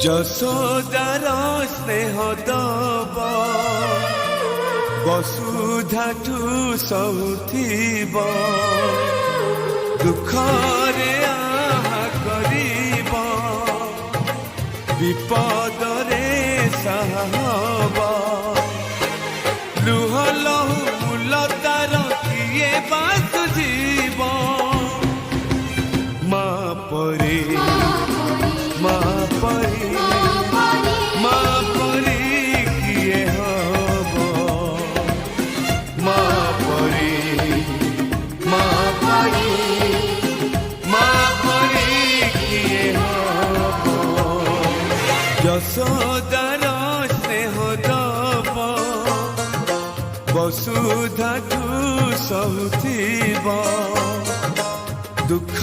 যশোদার স্নেহ দব বসুধাঠু সহুথিব দুঃখরে আহা করিব বিপদরে সাহা হব লুহ লহু মূলতার কিয়ে বা সুঝিব মা পরে মা পরে মা পরে কিয়ে হব মা পরে মা পরে মা পরে কিয়ে হব যশোদার স্নেহ দব বসুধাঠু সহুথিব দুঃখ